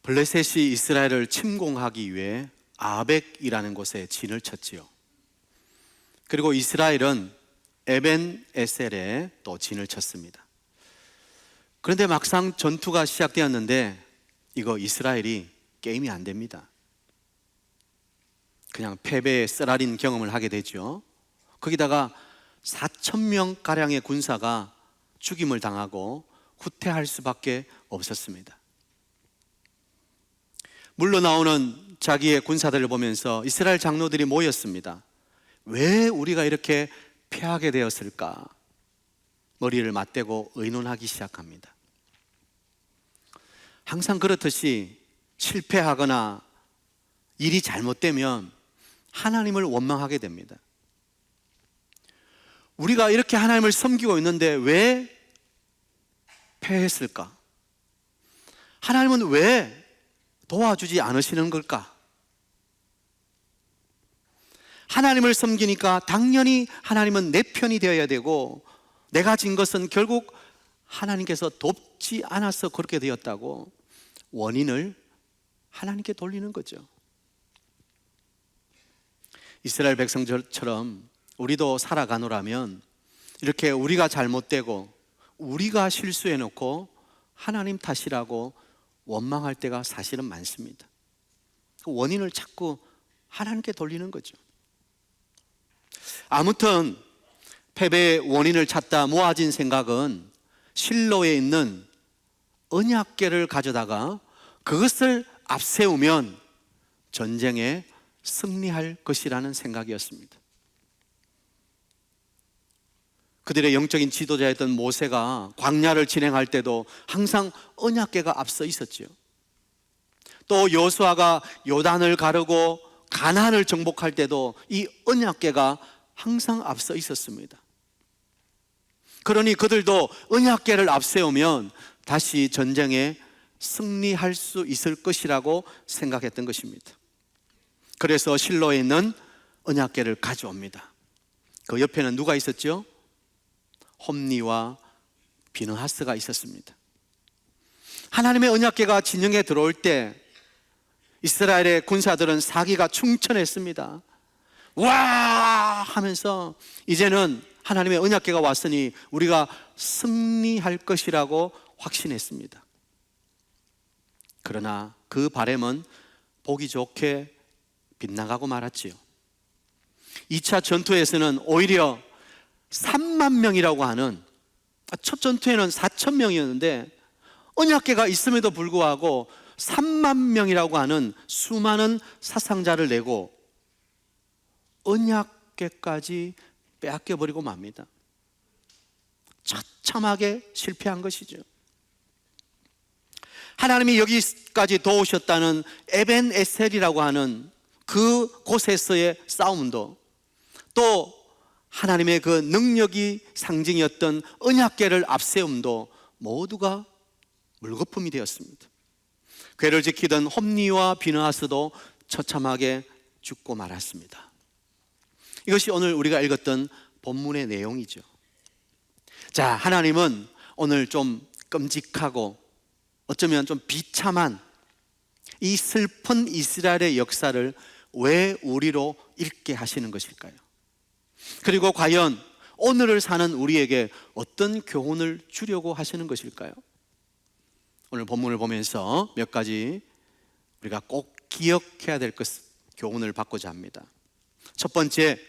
블레셋이 이스라엘을 침공하기 위해 아벡이라는 곳에 진을 쳤지요. 그리고 이스라엘은 에벤 에셀에 또 진을 쳤습니다. 그런데 막상 전투가 시작되었는데 이거 이스라엘이 게임이 안 됩니다. 그냥 패배의 쓰라린 경험을 하게 되죠. 거기다가 4,000명가량의 군사가 죽임을 당하고 후퇴할 수밖에 없었습니다. 물러나오는 자기의 군사들을 보면서 이스라엘 장로들이 모였습니다. 왜 우리가 이렇게 패하게 되었을까? 머리를 맞대고 의논하기 시작합니다. 항상 그렇듯이 실패하거나 일이 잘못되면 하나님을 원망하게 됩니다. 우리가 이렇게 하나님을 섬기고 있는데 왜 패했을까? 하나님은 왜 도와주지 않으시는 걸까? 하나님을 섬기니까 당연히 하나님은 내 편이 되어야 되고, 내가 진 것은 결국 하나님께서 돕지 않아서 그렇게 되었다고 원인을 하나님께 돌리는 거죠. 이스라엘 백성들처럼 우리도 살아가노라면 이렇게 우리가 잘못되고 우리가 실수해놓고 하나님 탓이라고 원망할 때가 사실은 많습니다. 그 원인을 자꾸 하나님께 돌리는 거죠. 아무튼 패배의 원인을 찾다 모아진 생각은 실로에 있는 언약궤를 가져다가 그것을 앞세우면 전쟁에 승리할 것이라는 생각이었습니다. 그들의 영적인 지도자였던 모세가 광야를 진행할 때도 항상 언약궤가 앞서 있었죠. 또 여호수아가 요단을 가르고 가나안을 정복할 때도 이 언약궤가 항상 앞서 있었습니다. 그러니 그들도 언약궤를 앞세우면 다시 전쟁에 승리할 수 있을 것이라고 생각했던 것입니다. 그래서 실로에 있는 언약궤를 가져옵니다. 그 옆에는 누가 있었죠? 홈니와 비느하스가 있었습니다. 하나님의 언약궤가 진영에 들어올 때 이스라엘의 군사들은 사기가 충천했습니다. 와 하면서 이제는 하나님의 언약궤가 왔으니 우리가 승리할 것이라고 확신했습니다. 그러나 그 바람은 보기 좋게 빗나가고 말았지요. 2차 전투에서는 오히려 3만 명이라고 하는, 첫 전투에는 4천 명이었는데 언약궤가 있음에도 불구하고 3만 명이라고 하는 수많은 사상자를 내고 언약궤까지 빼앗겨버리고 맙니다. 처참하게 실패한 것이죠. 하나님이 여기까지 도우셨다는 에벤 에셀이라고 하는 그 곳에서의 싸움도, 또 하나님의 그 능력이 상징이었던 언약궤를 앞세움도 모두가 물거품이 되었습니다. 궤를 지키던 홈니와 비느하스도 처참하게 죽고 말았습니다. 이것이 오늘 우리가 읽었던 본문의 내용이죠. 자, 하나님은 오늘 좀 끔찍하고 어쩌면 좀 비참한 이 슬픈 이스라엘의 역사를 왜 우리로 읽게 하시는 것일까요? 그리고 과연 오늘을 사는 우리에게 어떤 교훈을 주려고 하시는 것일까요? 오늘 본문을 보면서 몇 가지 우리가 꼭 기억해야 될 교훈을 받고자 합니다. 첫 번째,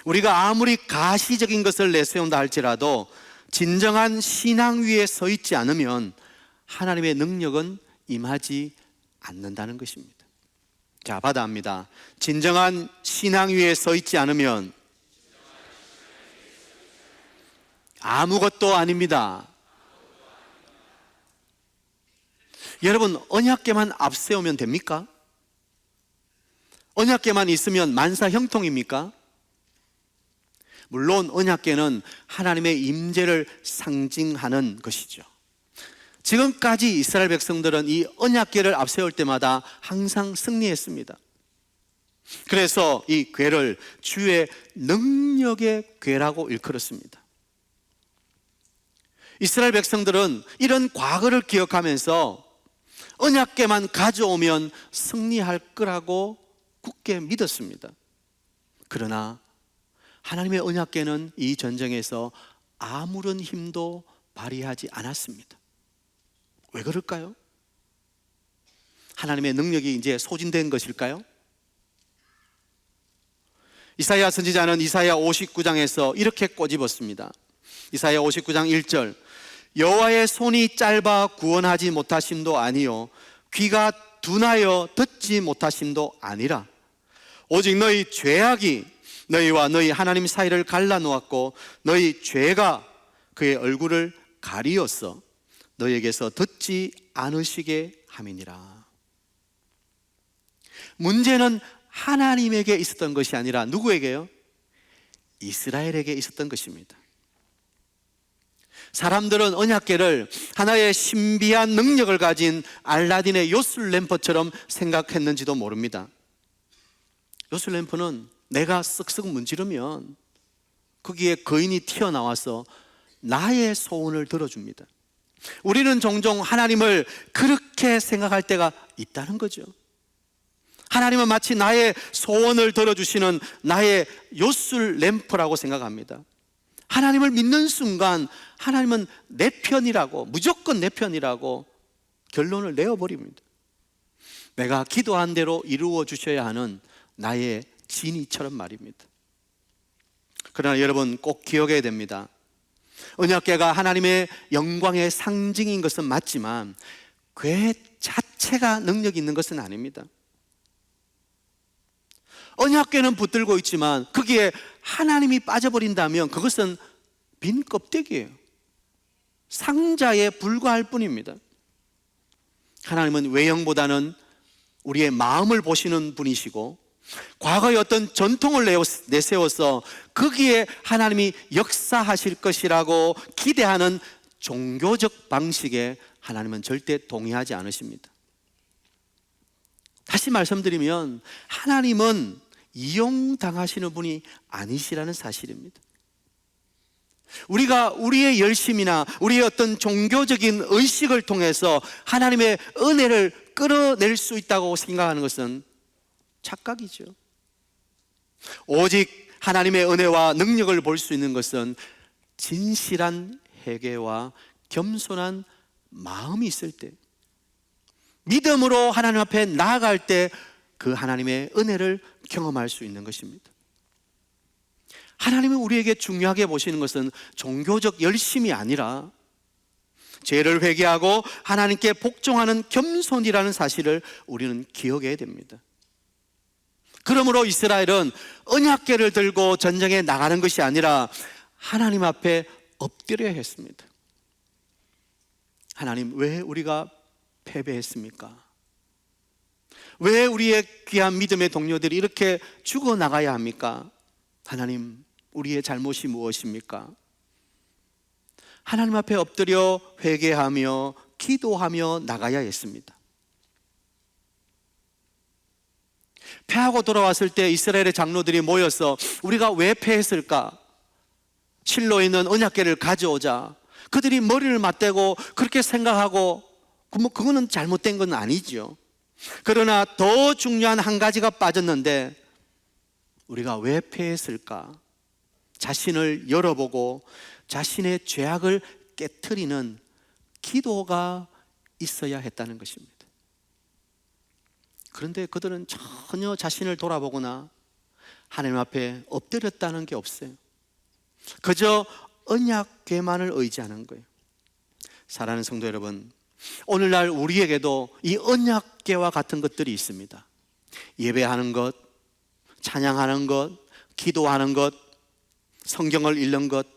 우리가 아무리 가시적인 것을 내세운다 할지라도 진정한 신앙 위에 서 있지 않으면 하나님의 능력은 임하지 않는다는 것입니다. 자, 받아합니다. 진정한 신앙 위에 서 있지 않으면 아무것도 아닙니다. 여러분, 언약궤만 앞세우면 됩니까? 언약궤만 있으면 만사 형통입니까? 물론 언약궤는 하나님의 임재를 상징하는 것이죠. 지금까지 이스라엘 백성들은 이 언약궤를 앞세울 때마다 항상 승리했습니다. 그래서 이 궤를 주의 능력의 궤라고 일컬었습니다. 이스라엘 백성들은 이런 과거를 기억하면서 언약궤만 가져오면 승리할 거라고 굳게 믿었습니다. 그러나 하나님의 언약궤는 이 전쟁에서 아무런 힘도 발휘하지 않았습니다. 왜 그럴까요? 하나님의 능력이 이제 소진된 것일까요? 이사야 선지자는 이사야 59장에서 이렇게 꼬집었습니다. 이사야 59장 1절, 여호와의 손이 짧아 구원하지 못하심도 아니요 귀가 둔하여 듣지 못하심도 아니라 오직 너희 죄악이 너희와 너희 하나님 사이를 갈라놓았고 너희 죄가 그의 얼굴을 가리었어 너희에게서 듣지 않으시게 함이니라. 문제는 하나님에게 있었던 것이 아니라 누구에게요? 이스라엘에게 있었던 것입니다. 사람들은 언약궤를 하나의 신비한 능력을 가진 알라딘의 요술램프처럼 생각했는지도 모릅니다. 요술램프는 내가 쓱쓱 문지르면 거기에 거인이 튀어나와서 나의 소원을 들어줍니다. 우리는 종종 하나님을 그렇게 생각할 때가 있다는 거죠. 하나님은 마치 나의 소원을 들어주시는 나의 요술램프라고 생각합니다. 하나님을 믿는 순간 하나님은 내 편이라고, 무조건 내 편이라고 결론을 내어버립니다. 내가 기도한 대로 이루어 주셔야 하는 나의 진이처럼 말입니다. 그러나 여러분 꼭 기억해야 됩니다. 언약궤가 하나님의 영광의 상징인 것은 맞지만 궤 자체가 능력이 있는 것은 아닙니다. 언약궤는 붙들고 있지만 거기에 하나님이 빠져버린다면 그것은 빈 껍데기예요. 상자에 불과할 뿐입니다. 하나님은 외형보다는 우리의 마음을 보시는 분이시고 과거의 어떤 전통을 내세워서 거기에 하나님이 역사하실 것이라고 기대하는 종교적 방식에 하나님은 절대 동의하지 않으십니다. 다시 말씀드리면 하나님은 이용당하시는 분이 아니시라는 사실입니다. 우리가 우리의 열심이나 우리의 어떤 종교적인 의식을 통해서 하나님의 은혜를 끌어낼 수 있다고 생각하는 것은 착각이죠. 오직 하나님의 은혜와 능력을 볼 수 있는 것은 진실한 회개와 겸손한 마음이 있을 때, 믿음으로 하나님 앞에 나아갈 때 그 하나님의 은혜를 경험할 수 있는 것입니다. 하나님이 우리에게 중요하게 보시는 것은 종교적 열심이 아니라 죄를 회개하고 하나님께 복종하는 겸손이라는 사실을 우리는 기억해야 됩니다. 그러므로 이스라엘은 언약궤를 들고 전쟁에 나가는 것이 아니라 하나님 앞에 엎드려야 했습니다. 하나님, 왜 우리가 패배했습니까? 왜 우리의 귀한 믿음의 동료들이 이렇게 죽어나가야 합니까? 하나님, 우리의 잘못이 무엇입니까? 하나님 앞에 엎드려 회개하며 기도하며 나가야 했습니다. 패하고 돌아왔을 때 이스라엘의 장로들이 모여서 우리가 왜 패했을까? 실로에 있는 언약궤를 가져오자. 그들이 머리를 맞대고 그렇게 생각하고 그거는 잘못된 건 아니죠. 그러나 더 중요한 한 가지가 빠졌는데 우리가 왜 패했을까? 자신을 열어보고 자신의 죄악을 깨트리는 기도가 있어야 했다는 것입니다. 그런데 그들은 전혀 자신을 돌아보거나 하나님 앞에 엎드렸다는 게 없어요. 그저 언약궤만을 의지하는 거예요. 사랑하는 성도 여러분, 오늘날 우리에게도 이 언약궤와 같은 것들이 있습니다. 예배하는 것, 찬양하는 것, 기도하는 것, 성경을 읽는 것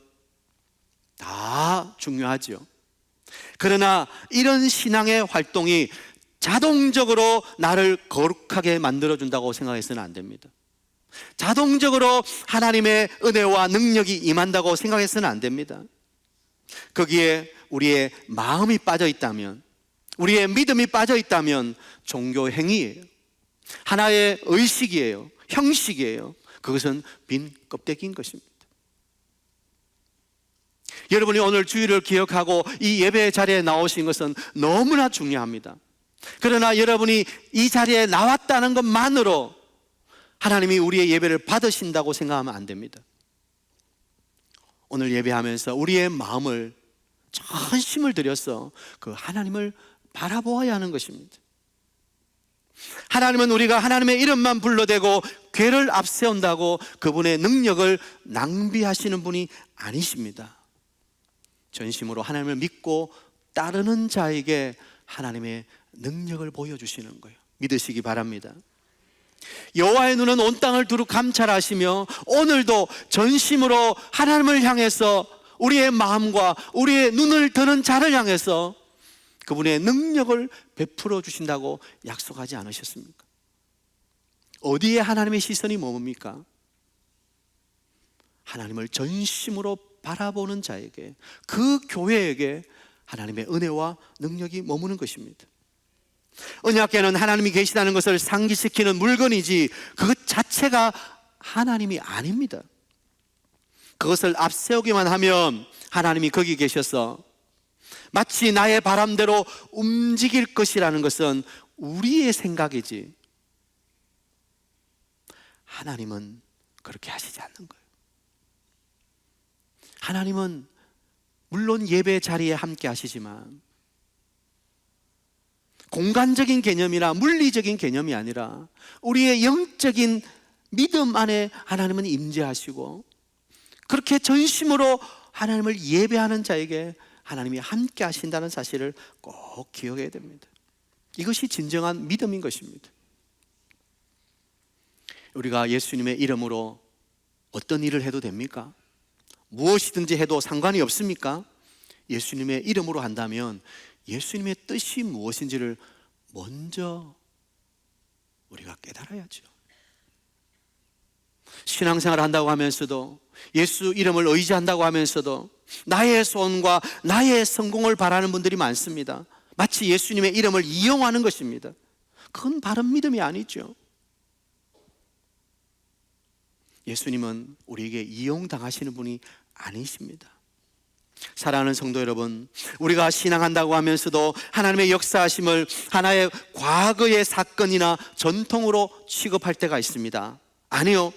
다 중요하죠. 그러나 이런 신앙의 활동이 자동적으로 나를 거룩하게 만들어준다고 생각해서는 안 됩니다. 자동적으로 하나님의 은혜와 능력이 임한다고 생각해서는 안 됩니다. 거기에 우리의 마음이 빠져 있다면, 우리의 믿음이 빠져 있다면 종교 행위예요. 하나의 의식이에요. 형식이에요. 그것은 빈 껍데기인 것입니다. 여러분이 오늘 주일을 기억하고 이 예배 자리에 나오신 것은 너무나 중요합니다. 그러나 여러분이 이 자리에 나왔다는 것만으로 하나님이 우리의 예배를 받으신다고 생각하면 안 됩니다. 오늘 예배하면서 우리의 마음을 전심을 들여서 그 하나님을 바라보아야 하는 것입니다. 하나님은 우리가 하나님의 이름만 불러대고 괴를 앞세운다고 그분의 능력을 낭비하시는 분이 아니십니다. 전심으로 하나님을 믿고 따르는 자에게 하나님의 능력을 보여주시는 거예요. 믿으시기 바랍니다. 여호와의 눈은 온 땅을 두루 감찰하시며 오늘도 전심으로 하나님을 향해서 우리의 마음과 우리의 눈을 드는 자를 향해서 그분의 능력을 베풀어 주신다고 약속하지 않으셨습니까? 어디에 하나님의 시선이 머뭅니까? 하나님을 전심으로 바라보는 자에게, 그 교회에게 하나님의 은혜와 능력이 머무는 것입니다. 언약궤는 하나님이 계시다는 것을 상기시키는 물건이지 그것 자체가 하나님이 아닙니다. 그것을 앞세우기만 하면 하나님이 거기 계셔서 마치 나의 바람대로 움직일 것이라는 것은 우리의 생각이지 하나님은 그렇게 하시지 않는 거예요. 하나님은 물론 예배 자리에 함께 하시지만 공간적인 개념이나 물리적인 개념이 아니라 우리의 영적인 믿음 안에 하나님은 임재하시고, 그렇게 전심으로 하나님을 예배하는 자에게 하나님이 함께 하신다는 사실을 꼭 기억해야 됩니다. 이것이 진정한 믿음인 것입니다. 우리가 예수님의 이름으로 어떤 일을 해도 됩니까? 무엇이든지 해도 상관이 없습니까? 예수님의 이름으로 한다면 예수님의 뜻이 무엇인지를 먼저 우리가 깨달아야죠. 신앙생활을 한다고 하면서도, 예수 이름을 의지한다고 하면서도 나의 소원과 나의 성공을 바라는 분들이 많습니다. 마치 예수님의 이름을 이용하는 것입니다. 그건 바른 믿음이 아니죠. 예수님은 우리에게 이용당하시는 분이 아니십니다. 사랑하는 성도 여러분, 우리가 신앙한다고 하면서도 하나님의 역사하심을 하나의 과거의 사건이나 전통으로 취급할 때가 있습니다. 아니요,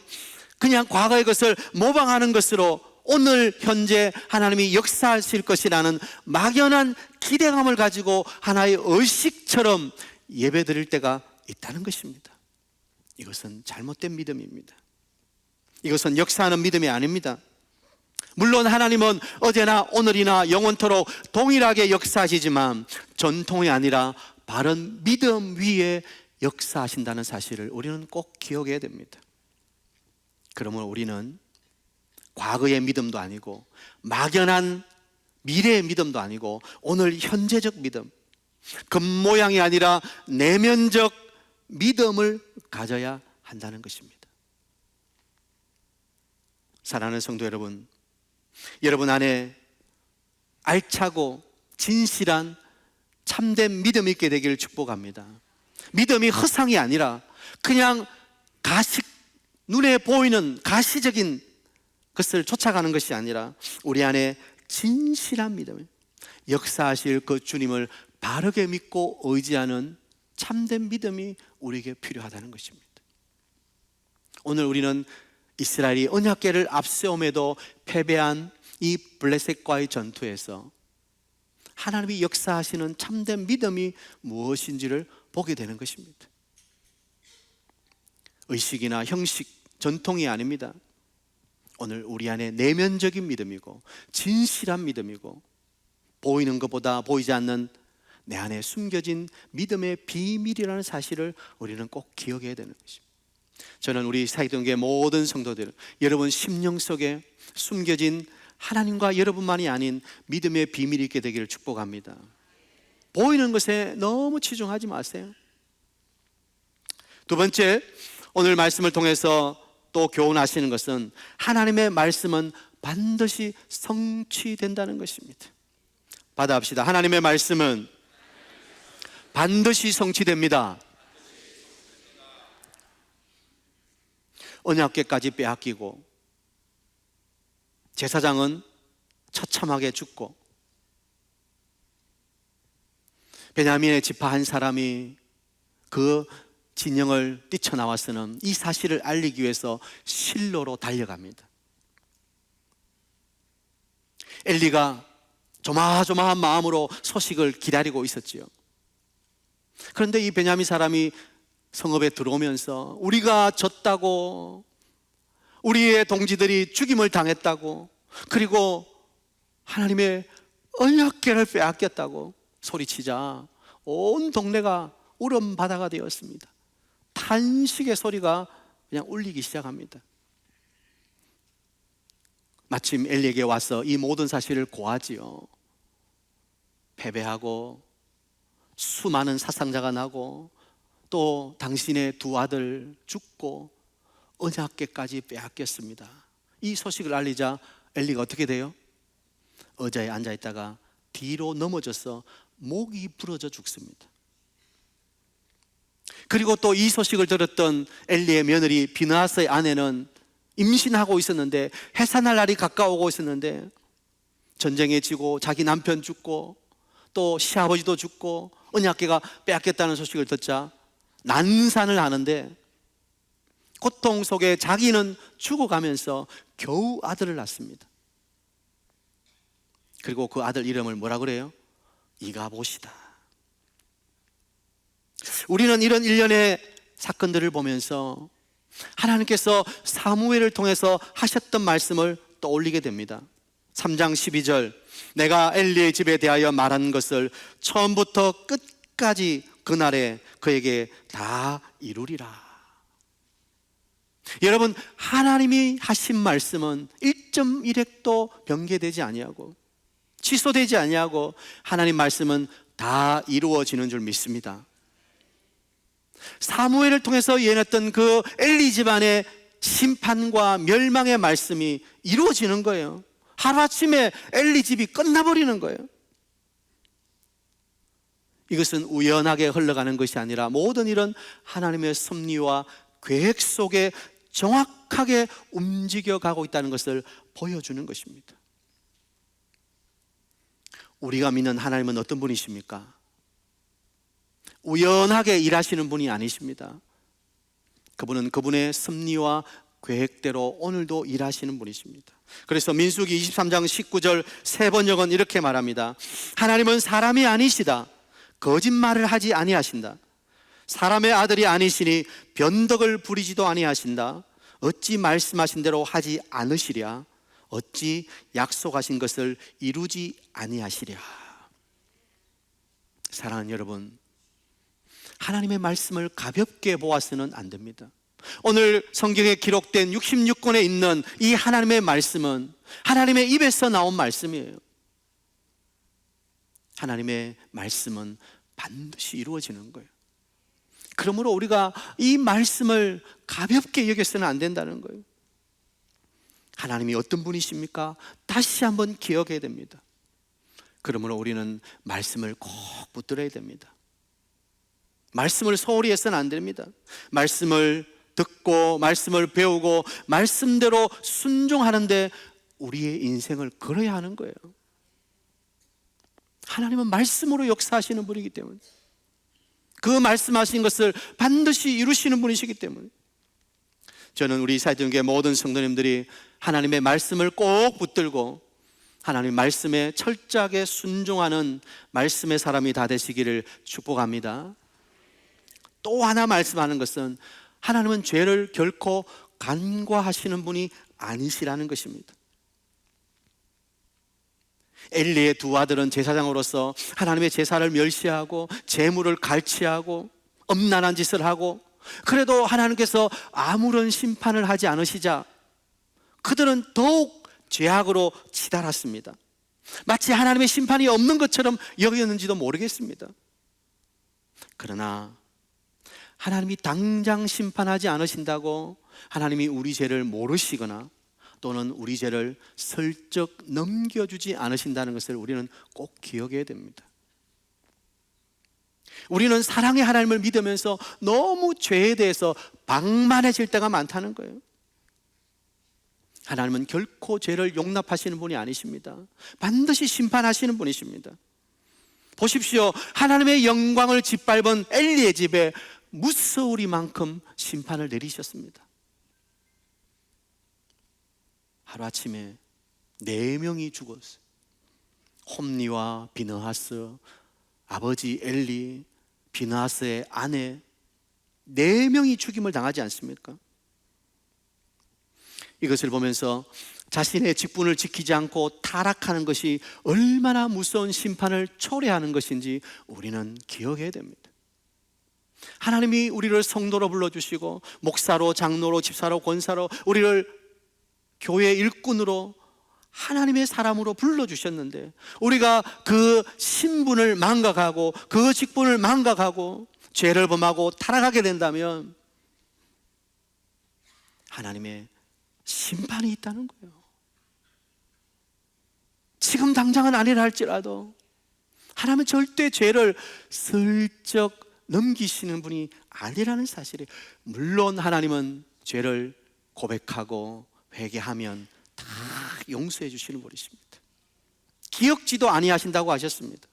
그냥 과거의 것을 모방하는 것으로 오늘 현재 하나님이 역사하실 것이라는 막연한 기대감을 가지고 하나의 의식처럼 예배 드릴 때가 있다는 것입니다. 이것은 잘못된 믿음입니다. 이것은 역사하는 믿음이 아닙니다. 물론 하나님은 어제나 오늘이나 영원토록 동일하게 역사하시지만 전통이 아니라 바른 믿음 위에 역사하신다는 사실을 우리는 꼭 기억해야 됩니다. 그러면 우리는 과거의 믿음도 아니고 막연한 미래의 믿음도 아니고 오늘 현재적 믿음, 겉모양이 아니라 내면적 믿음을 가져야 한다는 것입니다. 사랑하는 성도 여러분, 여러분 안에 알차고 진실한 참된 믿음이 있게 되기를 축복합니다. 믿음이 허상이 아니라 그냥 눈에 보이는 가시적인 것을 쫓아가는 것이 아니라 우리 안에 진실한 믿음, 역사하실 그 주님을 바르게 믿고 의지하는 참된 믿음이 우리에게 필요하다는 것입니다. 오늘 우리는 이스라엘이 언약궤를 앞세움에도 패배한 이 블레셋과의 전투에서 하나님이 역사하시는 참된 믿음이 무엇인지를 보게 되는 것입니다. 의식이나 형식, 전통이 아닙니다. 오늘 우리 안에 내면적인 믿음이고 진실한 믿음이고 보이는 것보다 보이지 않는 내 안에 숨겨진 믿음의 비밀이라는 사실을 우리는 꼭 기억해야 되는 것입니다. 저는 우리 사이동교회 모든 성도들, 여러분 심령 속에 숨겨진 하나님과 여러분만이 아닌 믿음의 비밀이 있게 되기를 축복합니다. 보이는 것에 너무 치중하지 마세요. 두 번째, 오늘 말씀을 통해서 또 교훈하시는 것은 하나님의 말씀은 반드시 성취된다는 것입니다. 받아합시다. 하나님의 말씀은 반드시 성취됩니다. 언약궤까지 빼앗기고 제사장은 처참하게 죽고 베냐민의 지파 한 사람이 그 진영을 뛰쳐나와서는 이 사실을 알리기 위해서 실로로 달려갑니다. 엘리가 조마조마한 마음으로 소식을 기다리고 있었지요. 그런데 이 베냐민 사람이 성읍에 들어오면서 우리가 졌다고, 우리의 동지들이 죽임을 당했다고, 그리고 하나님의 언약궤를 빼앗겼다고 소리치자 온 동네가 울음바다가 되었습니다. 탄식의 소리가 그냥 울리기 시작합니다. 마침 엘리에게 와서 이 모든 사실을 고하지요. 패배하고 수많은 사상자가 나고 또 당신의 두 아들 죽고 언약궤까지 빼앗겼습니다. 이 소식을 알리자 엘리가 어떻게 돼요? 의자에 앉아있다가 뒤로 넘어져서 목이 부러져 죽습니다. 그리고 또 이 소식을 들었던 엘리의 며느리 비느하스의 아내는 임신하고 있었는데, 해산할 날이 가까워오고 있었는데 전쟁에 지고 자기 남편 죽고 또 시아버지도 죽고 언약궤가 빼앗겼다는 소식을 듣자 난산을 하는데, 고통 속에 자기는 죽어가면서 겨우 아들을 낳습니다. 그리고 그 아들 이름을 뭐라 그래요? 이가봇이다. 우리는 이런 일련의 사건들을 보면서 하나님께서 사무엘을 통해서 하셨던 말씀을 떠올리게 됩니다. 3장 12절, 내가 엘리의 집에 대하여 말한 것을 처음부터 끝까지 그날에 그에게 다 이루리라. 여러분, 하나님이 하신 말씀은 1.1획도 변개되지 아니하고 취소되지 아니하고 하나님 말씀은 다 이루어지는 줄 믿습니다. 사무엘을 통해서 예언했던 그 엘리 집안의 심판과 멸망의 말씀이 이루어지는 거예요. 하루아침에 엘리 집이 끝나버리는 거예요. 이것은 우연하게 흘러가는 것이 아니라 모든 일은 하나님의 섭리와 계획 속에 정확하게 움직여가고 있다는 것을 보여주는 것입니다. 우리가 믿는 하나님은 어떤 분이십니까? 우연하게 일하시는 분이 아니십니다. 그분은 그분의 섭리와 계획대로 오늘도 일하시는 분이십니다. 그래서 민수기 23장 19절 세 번역은 이렇게 말합니다. 하나님은 사람이 아니시다. 거짓말을 하지 아니하신다. 사람의 아들이 아니시니 변덕을 부리지도 아니하신다. 어찌 말씀하신 대로 하지 않으시랴. 어찌 약속하신 것을 이루지 아니하시랴. 사랑하는 여러분, 하나님의 말씀을 가볍게 보아서는 안 됩니다. 오늘 성경에 기록된 66권에 있는 이 하나님의 말씀은 하나님의 입에서 나온 말씀이에요. 하나님의 말씀은 반드시 이루어지는 거예요. 그러므로 우리가 이 말씀을 가볍게 여겨서는 안 된다는 거예요. 하나님이 어떤 분이십니까? 다시 한번 기억해야 됩니다. 그러므로 우리는 말씀을 꼭 붙들어야 됩니다. 말씀을 소홀히 해서는 안 됩니다. 말씀을 듣고 말씀을 배우고 말씀대로 순종하는데 우리의 인생을 걸어야 하는 거예요. 하나님은 말씀으로 역사하시는 분이기 때문에, 그 말씀하신 것을 반드시 이루시는 분이시기 때문에 저는 우리 사이등교회 모든 성도님들이 하나님의 말씀을 꼭 붙들고 하나님 말씀에 철저하게 순종하는 말씀의 사람이 다 되시기를 축복합니다. 또 하나 말씀하는 것은 하나님은 죄를 결코 간과하시는 분이 아니시라는 것입니다. 엘리의 두 아들은 제사장으로서 하나님의 제사를 멸시하고 재물을 갈취하고 엄난한 짓을 하고, 그래도 하나님께서 아무런 심판을 하지 않으시자 그들은 더욱 죄악으로 치달았습니다. 마치 하나님의 심판이 없는 것처럼 여겼는지도 모르겠습니다. 그러나 하나님이 당장 심판하지 않으신다고 하나님이 우리 죄를 모르시거나 또는 우리 죄를 슬쩍 넘겨주지 않으신다는 것을 우리는 꼭 기억해야 됩니다. 우리는 사랑의 하나님을 믿으면서 너무 죄에 대해서 방만해질 때가 많다는 거예요. 하나님은 결코 죄를 용납하시는 분이 아니십니다. 반드시 심판하시는 분이십니다. 보십시오. 하나님의 영광을 짓밟은 엘리의 집에 무서우리만큼 심판을 내리셨습니다. 하루아침에 4명이 죽었어요. 홈리와 비느하스, 아버지 엘리, 비느하스의 아내 4명이 죽임을 당하지 않습니까? 이것을 보면서 자신의 직분을 지키지 않고 타락하는 것이 얼마나 무서운 심판을 초래하는 것인지 우리는 기억해야 됩니다. 하나님이 우리를 성도로 불러주시고 목사로, 장로로, 집사로, 권사로, 우리를 교회 일꾼으로 하나님의 사람으로 불러주셨는데 우리가 그 신분을 망각하고 그 직분을 망각하고 죄를 범하고 타락하게 된다면 하나님의 심판이 있다는 거예요. 지금 당장은 아니라 할지라도 하나님은 절대 죄를 슬쩍 넘기시는 분이 아니라는 사실이, 물론 하나님은 죄를 고백하고 회개하면 다 용서해 주시는 분이십니다. 기억지도 아니하신다고 하셨습니다.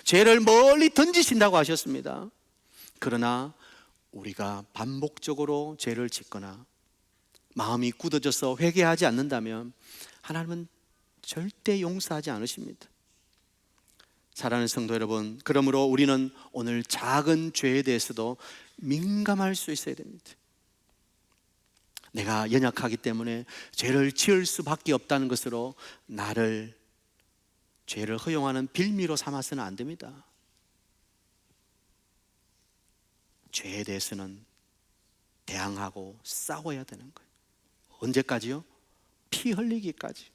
죄를 멀리 던지신다고 하셨습니다. 그러나 우리가 반복적으로 죄를 짓거나 마음이 굳어져서 회개하지 않는다면 하나님은 절대 용서하지 않으십니다. 사랑하는 성도 여러분, 그러므로 우리는 오늘 작은 죄에 대해서도 민감할 수 있어야 됩니다. 내가 연약하기 때문에 죄를 지을 수밖에 없다는 것으로 나를 죄를 허용하는 빌미로 삼아서는 안 됩니다. 죄에 대해서는 대항하고 싸워야 되는 거예요. 언제까지요? 피 흘리기까지.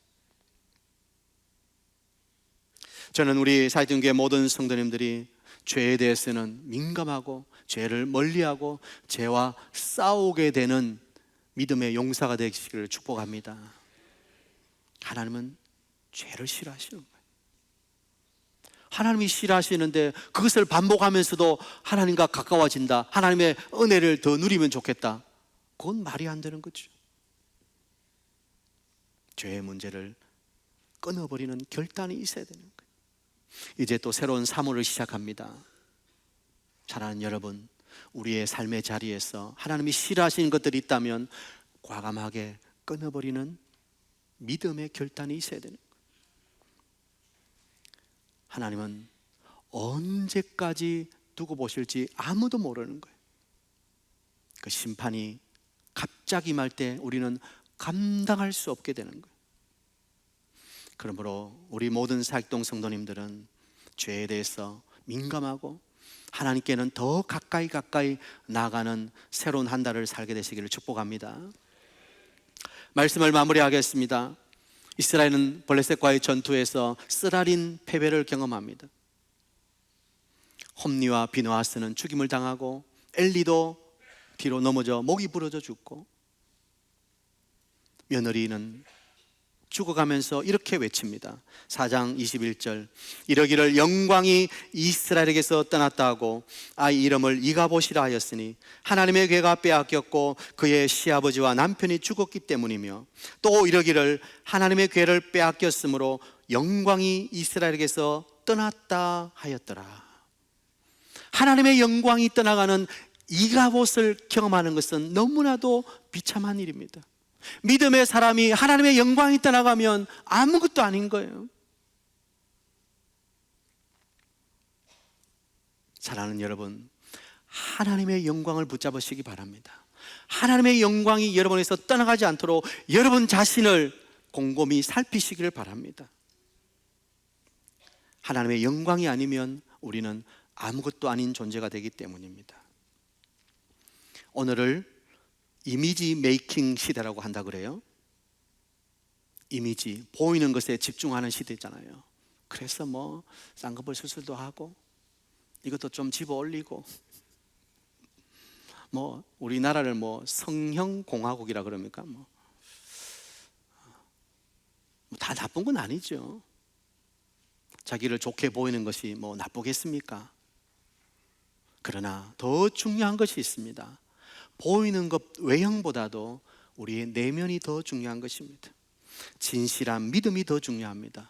저는 우리 사이등교회 모든 성도님들이 죄에 대해서는 민감하고 죄를 멀리하고 죄와 싸우게 되는 믿음의 용사가 되시기를 축복합니다. 하나님은 죄를 싫어하시는 거예요. 하나님이 싫어하시는데 그것을 반복하면서도 하나님과 가까워진다, 하나님의 은혜를 더 누리면 좋겠다, 그건 말이 안 되는 거죠. 죄의 문제를 끊어버리는 결단이 있어야 되는 거예요. 이제 또 새로운 사물을 시작합니다. 사랑하는 여러분, 우리의 삶의 자리에서 하나님이 싫어하시는 것들이 있다면 과감하게 끊어버리는 믿음의 결단이 있어야 되는 거예요. 하나님은 언제까지 두고 보실지 아무도 모르는 거예요. 그 심판이 갑자기 임할 때 우리는 감당할 수 없게 되는 거예요. 그러므로 우리 모든 사역동 성도님들은 죄에 대해서 민감하고 하나님께는 더 가까이 나아가는 새로운 한 달을 살게 되시기를 축복합니다. 말씀을 마무리하겠습니다. 이스라엘은 블레셋과의 전투에서 쓰라린 패배를 경험합니다. 홈리와 비느하스는 죽임을 당하고 엘리도 뒤로 넘어져 목이 부러져 죽고, 며느리는 죽어가면서 이렇게 외칩니다. 4장 21절, 이러기를 영광이 이스라엘에게서 떠났다 하고 아이 이름을 이가봇이라 하였으니 하나님의 괴가 빼앗겼고 그의 시아버지와 남편이 죽었기 때문이며, 또 이러기를 하나님의 괴를 빼앗겼으므로 영광이 이스라엘에게서 떠났다 하였더라. 하나님의 영광이 떠나가는 이가봇을 경험하는 것은 너무나도 비참한 일입니다. 믿음의 사람이 하나님의 영광이 떠나가면 아무것도 아닌 거예요. 사랑하는 여러분, 하나님의 영광을 붙잡으시기 바랍니다. 하나님의 영광이 여러분에서 떠나가지 않도록 여러분 자신을 곰곰이 살피시기를 바랍니다. 하나님의 영광이 아니면 우리는 아무것도 아닌 존재가 되기 때문입니다. 오늘을 이미지 메이킹 시대라고 한다 그래요. 이미지, 보이는 것에 집중하는 시대잖아요. 그래서 뭐 쌍꺼풀 수술도 하고 이것도 좀 집어 올리고, 뭐 우리나라를 뭐 성형 공화국이라 그럽니까? 뭐 다 나쁜 건 아니죠. 자기를 좋게 보이는 것이 뭐 나쁘겠습니까? 그러나 더 중요한 것이 있습니다. 보이는 것 외형보다도 우리의 내면이 더 중요한 것입니다. 진실한 믿음이 더 중요합니다.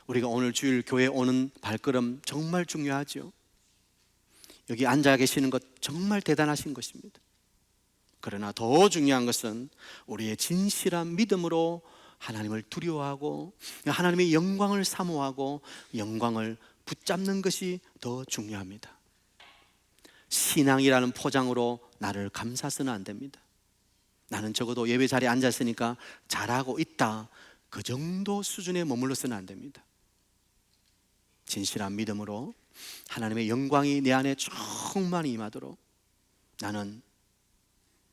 우리가 오늘 주일 교회 오는 발걸음 정말 중요하죠. 여기 앉아 계시는 것 정말 대단하신 것입니다. 그러나 더 중요한 것은 우리의 진실한 믿음으로 하나님을 두려워하고 하나님의 영광을 사모하고 영광을 붙잡는 것이 더 중요합니다. 신앙이라는 포장으로 나를 감싸서는 안 됩니다. 나는 적어도 예배 자리에 앉았으니까 잘하고 있다, 그 정도 수준에 머물러서는 안 됩니다. 진실한 믿음으로 하나님의 영광이 내 안에 충만히 임하도록 나는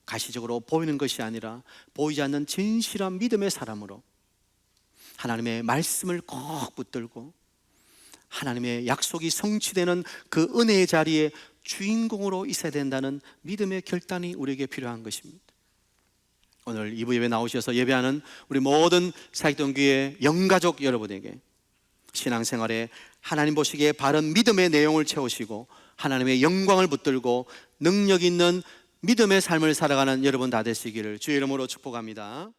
가시적으로 보이는 것이 아니라 보이지 않는 진실한 믿음의 사람으로 하나님의 말씀을 꼭 붙들고 하나님의 약속이 성취되는 그 은혜의 자리에 주인공으로 있어야 된다는 믿음의 결단이 우리에게 필요한 것입니다. 오늘 2부 예배 나오셔서 예배하는 우리 모든 사역동교회 영가족 여러분에게 신앙생활에 하나님 보시기에 바른 믿음의 내용을 채우시고 하나님의 영광을 붙들고 능력 있는 믿음의 삶을 살아가는 여러분 다 되시기를 주의 이름으로 축복합니다.